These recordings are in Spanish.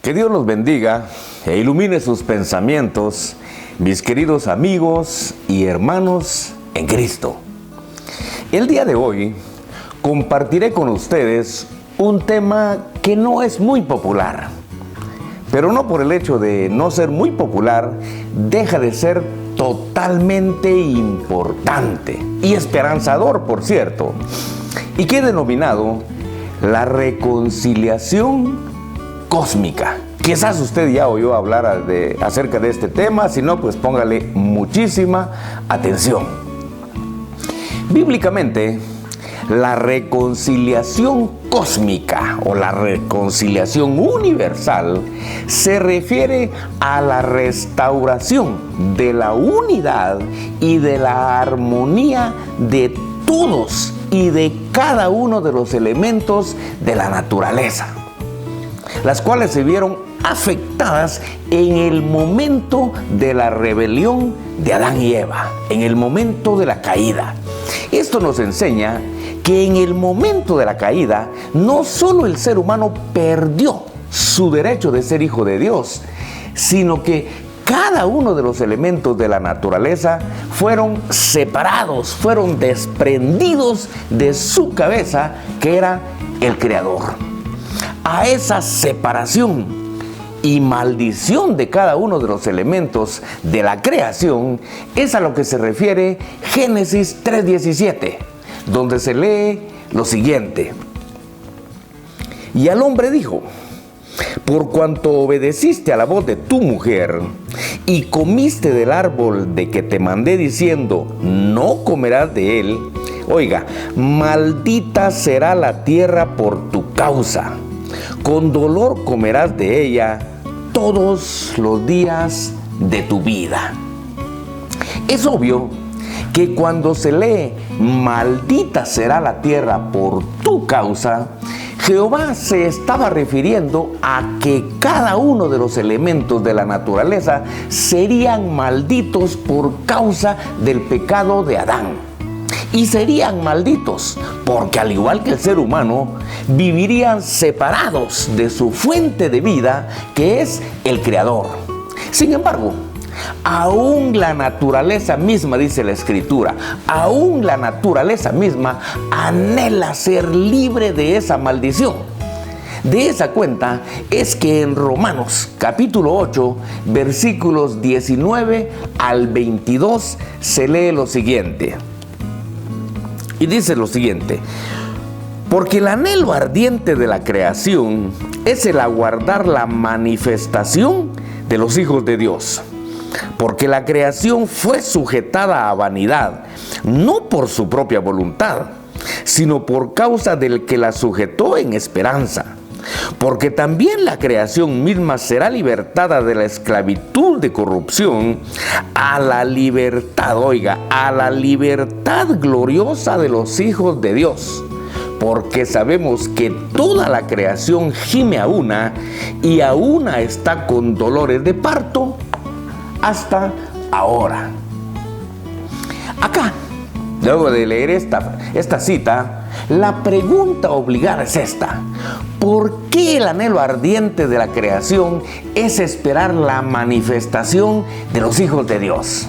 Que Dios los bendiga e ilumine sus pensamientos, mis queridos amigos y hermanos en Cristo. El día de hoy compartiré con ustedes un tema que no es muy popular, pero no por el hecho de no ser muy popular, deja de ser totalmente importante y esperanzador, por cierto, y que he denominado la reconciliación cósmica. Quizás usted ya oyó hablar acerca de este tema, si no, pues póngale muchísima atención. Bíblicamente, la reconciliación cósmica o la reconciliación universal se refiere a la restauración de la unidad y de la armonía de todos y de cada uno de los elementos de la naturaleza, las cuales se vieron afectadas en el momento de la rebelión de Adán y Eva, en el momento de la caída. Esto nos enseña que en el momento de la caída, no solo el ser humano perdió su derecho de ser hijo de Dios, sino que cada uno de los elementos de la naturaleza fueron separados, fueron desprendidos de su cabeza, que era el Creador. A esa separación y maldición de cada uno de los elementos de la creación es a lo que se refiere Génesis 3:17, donde se lee lo siguiente: y al hombre dijo: por cuanto obedeciste a la voz de tu mujer y comiste del árbol de que te mandé diciendo, no comerás de él, oiga, maldita será la tierra por tu causa. Con dolor comerás de ella todos los días de tu vida. Es obvio que cuando se lee maldita será la tierra por tu causa, Jehová se estaba refiriendo a que cada uno de los elementos de la naturaleza serían malditos por causa del pecado de Adán. Y serían malditos porque, al igual que el ser humano, vivirían separados de su fuente de vida, que es el Creador. Sin embargo, aún la naturaleza misma, dice la Escritura, aún la naturaleza misma anhela ser libre de esa maldición. De esa cuenta es que en Romanos capítulo 8, versículos 19 al 22 se lee lo siguiente. Y dice lo siguiente: porque el anhelo ardiente de la creación es el aguardar la manifestación de los hijos de Dios. Porque la creación fue sujetada a vanidad, no por su propia voluntad, sino por causa del que la sujetó en esperanza. Porque también la creación misma será libertada de la esclavitud de corrupción a la libertad, oiga, a la libertad gloriosa de los hijos de Dios. Porque sabemos que toda la creación gime a una, y a una está con dolores de parto hasta ahora. Acá, luego de leer esta cita, la pregunta obligada es esta: ¿por qué el anhelo ardiente de la creación es esperar la manifestación de los hijos de Dios?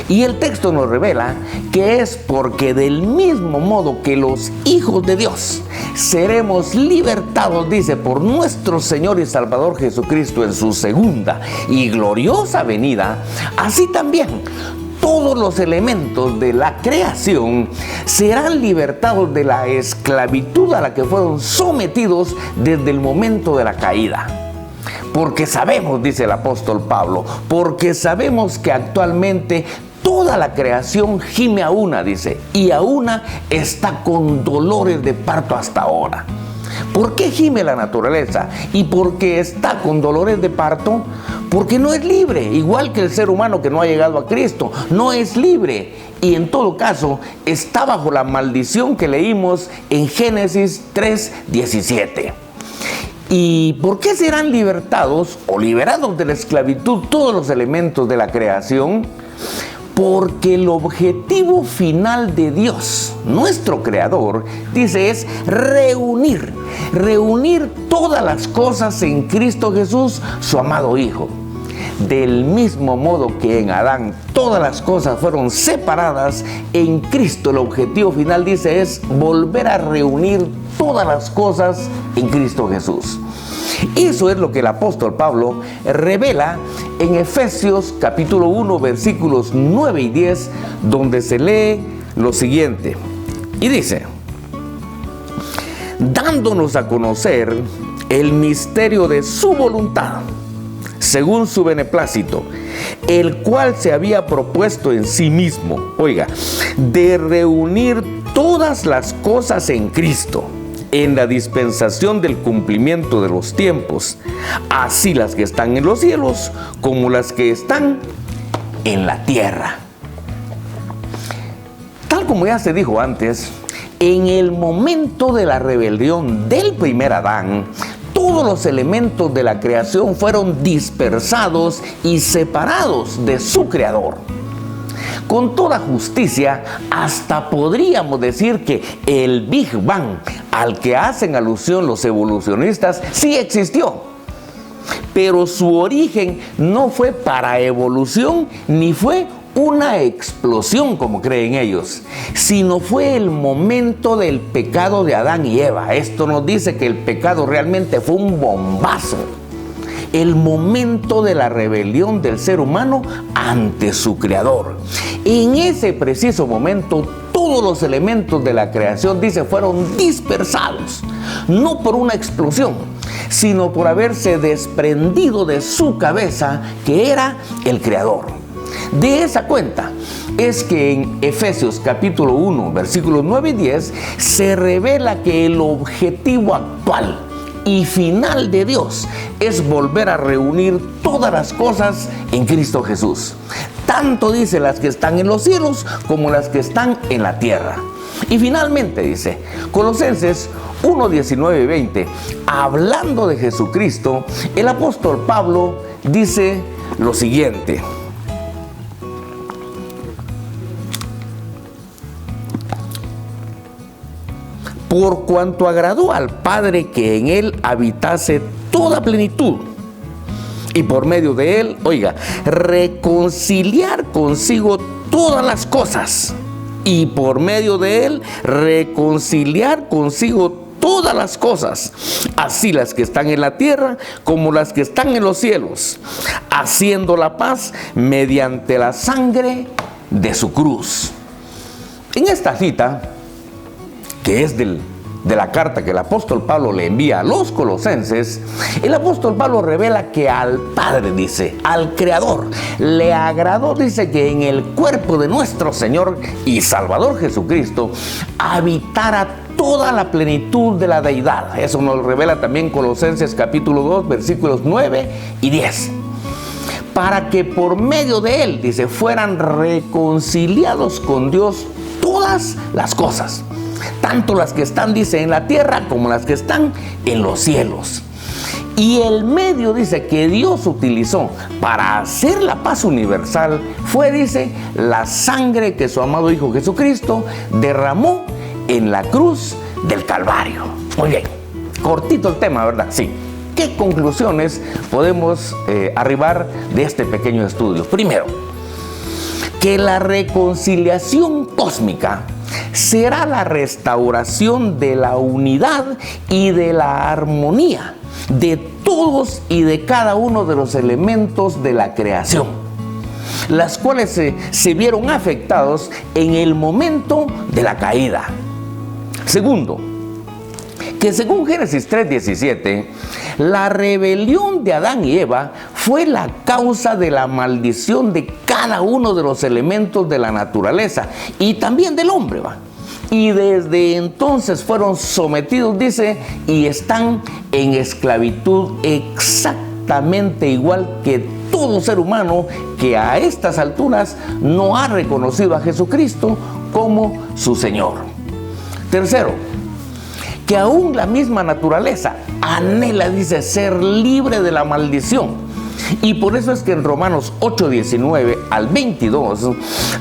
Y el texto nos revela que es porque del mismo modo que los hijos de Dios seremos libertados, dice, por nuestro Señor y Salvador Jesucristo en su segunda y gloriosa venida, así también todos los elementos de la creación serán libertados de la esclavitud a la que fueron sometidos desde el momento de la caída. Porque sabemos, dice el apóstol Pablo, porque sabemos que actualmente toda la creación gime a una, dice, y a una está con dolores de parto hasta ahora. ¿Por qué gime la naturaleza? ¿Y por qué está con dolores de parto? Porque no es libre, igual que el ser humano que no ha llegado a Cristo, no es libre. Y en todo caso, está bajo la maldición que leímos en Génesis 3:17. ¿Y por qué serán libertados o liberados de la esclavitud todos los elementos de la creación? Porque el objetivo final de Dios, nuestro Creador, dice, es reunir todas las cosas en Cristo Jesús, su amado Hijo. Del mismo modo que en Adán todas las cosas fueron separadas, en Cristo el objetivo final, dice, es volver a reunir todas las cosas en Cristo Jesús. Eso es lo que el apóstol Pablo revela en Efesios capítulo 1, versículos 9 y 10, donde se lee lo siguiente. Y dice: dándonos a conocer el misterio de su voluntad, según su beneplácito, el cual se había propuesto en sí mismo, oiga, de reunir todas las cosas en Cristo, en la dispensación del cumplimiento de los tiempos, así las que están en los cielos como las que están en la tierra. Tal como ya se dijo antes, en el momento de la rebelión del primer Adán, todos los elementos de la creación fueron dispersados y separados de su Creador. Con toda justicia, hasta podríamos decir que el Big Bang, al que hacen alusión los evolucionistas, sí existió. Pero su origen no fue para evolución, ni fue una explosión como creen ellos, sino fue el momento del pecado de Adán y Eva. Esto nos dice que el pecado realmente fue un bombazo. El momento de la rebelión del ser humano ante su Creador. En ese preciso momento, todos los elementos de la creación, dice, fueron dispersados, no por una explosión, sino por haberse desprendido de su cabeza, que era el Creador. De esa cuenta es que en Efesios capítulo 1, versículos 9 y 10, se revela que el objetivo actual y final de Dios es volver a reunir todas las cosas en Cristo Jesús. Tanto dice las que están en los cielos como las que están en la tierra. Y finalmente dice Colosenses 1, 19 y 20, hablando de Jesucristo, el apóstol Pablo dice lo siguiente: por cuanto agradó al Padre que en él habitase toda plenitud, y por medio de él, oiga, reconciliar consigo todas las cosas, y por medio de él reconciliar consigo todas las cosas, así las que están en la tierra como las que están en los cielos, haciendo la paz mediante la sangre de su cruz. En esta cita, que es de la carta que el apóstol Pablo le envía a los colosenses, el apóstol Pablo revela que al Padre, dice, al Creador, le agradó, dice, que en el cuerpo de nuestro Señor y Salvador Jesucristo habitara toda la plenitud de la deidad. Eso nos lo revela también Colosenses capítulo 2, versículos 9 y 10. Para que por medio de él, dice, fueran reconciliados con Dios todas las cosas, tanto las que están, dice, en la tierra como las que están en los cielos. Y el medio, dice, que Dios utilizó para hacer la paz universal fue, dice, la sangre que su amado Hijo Jesucristo derramó en la cruz del Calvario. Muy bien, cortito el tema, ¿verdad? Sí. ¿Qué conclusiones podemos arribar de este pequeño estudio? Primero, que la reconciliación cósmica será la restauración de la unidad y de la armonía de todos y de cada uno de los elementos de la creación, las cuales se vieron afectados en el momento de la caída. Segundo, que según Génesis 3:17, la rebelión de Adán y Eva fue la causa de la maldición de cada uno de los elementos de la naturaleza y también del hombre, ¿va? Y desde entonces fueron sometidos, dice, y están en esclavitud exactamente igual que todo ser humano que a estas alturas no ha reconocido a Jesucristo como su Señor. Tercero, que aún la misma naturaleza anhela, dice, ser libre de la maldición, Y por eso es que en Romanos 8:19 al 22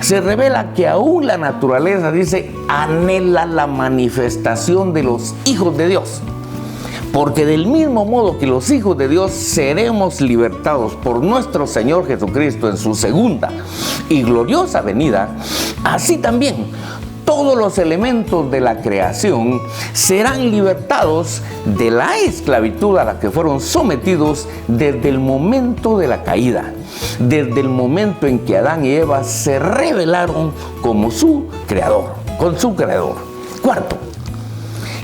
se revela que aún la naturaleza, dice, anhela la manifestación de los hijos de Dios. Porque del mismo modo que los hijos de Dios seremos libertados por nuestro Señor Jesucristo en su segunda y gloriosa venida, así también todos los elementos de la creación serán libertados de la esclavitud a la que fueron sometidos desde el momento de la caída, desde el momento en que Adán y Eva se rebelaron como su creador, con su creador. Cuarto,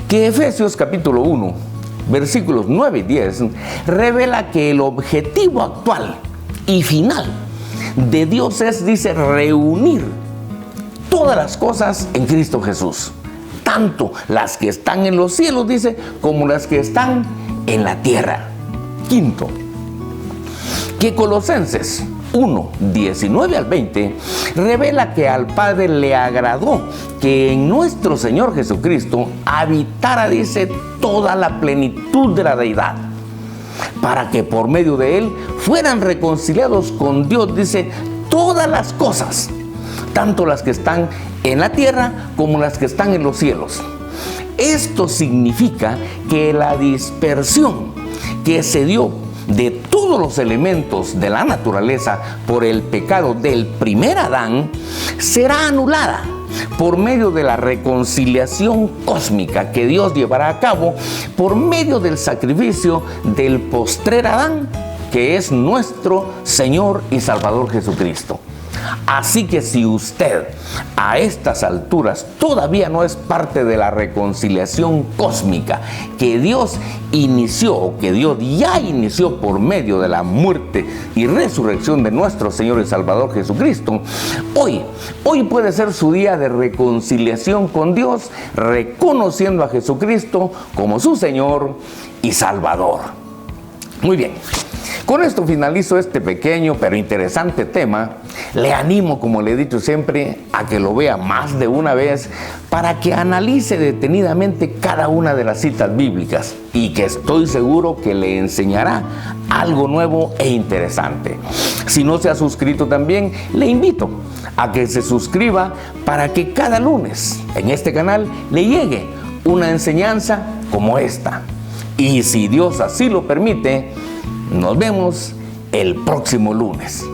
que Efesios capítulo 1, versículos 9 y 10, revela que el objetivo actual y final de Dios es, dice, reunir todas las cosas en Cristo Jesús, tanto las que están en los cielos, dice, como las que están en la tierra. Quinto, que Colosenses 1, 19 al 20 revela que al Padre le agradó que en nuestro Señor Jesucristo habitara, dice, toda la plenitud de la deidad, para que por medio de Él fueran reconciliados con Dios, dice, todas las cosas, tanto las que están en la tierra como las que están en los cielos. Esto significa que la dispersión que se dio de todos los elementos de la naturaleza por el pecado del primer Adán será anulada por medio de la reconciliación cósmica que Dios llevará a cabo por medio del sacrificio del postrer Adán, que es nuestro Señor y Salvador Jesucristo. Así que si usted a estas alturas todavía no es parte de la reconciliación cósmica que Dios inició, o que Dios ya inició por medio de la muerte y resurrección de nuestro Señor y Salvador Jesucristo, hoy puede ser su día de reconciliación con Dios, reconociendo a Jesucristo como su Señor y Salvador. Muy bien. Con esto finalizo este pequeño pero interesante tema. Le animo, como le he dicho siempre, a que lo vea más de una vez para que analice detenidamente cada una de las citas bíblicas y que estoy seguro que le enseñará algo nuevo e interesante. Si no se ha suscrito también, le invito a que se suscriba para que cada lunes en este canal le llegue una enseñanza como esta. Y si Dios así lo permite, nos vemos el próximo lunes.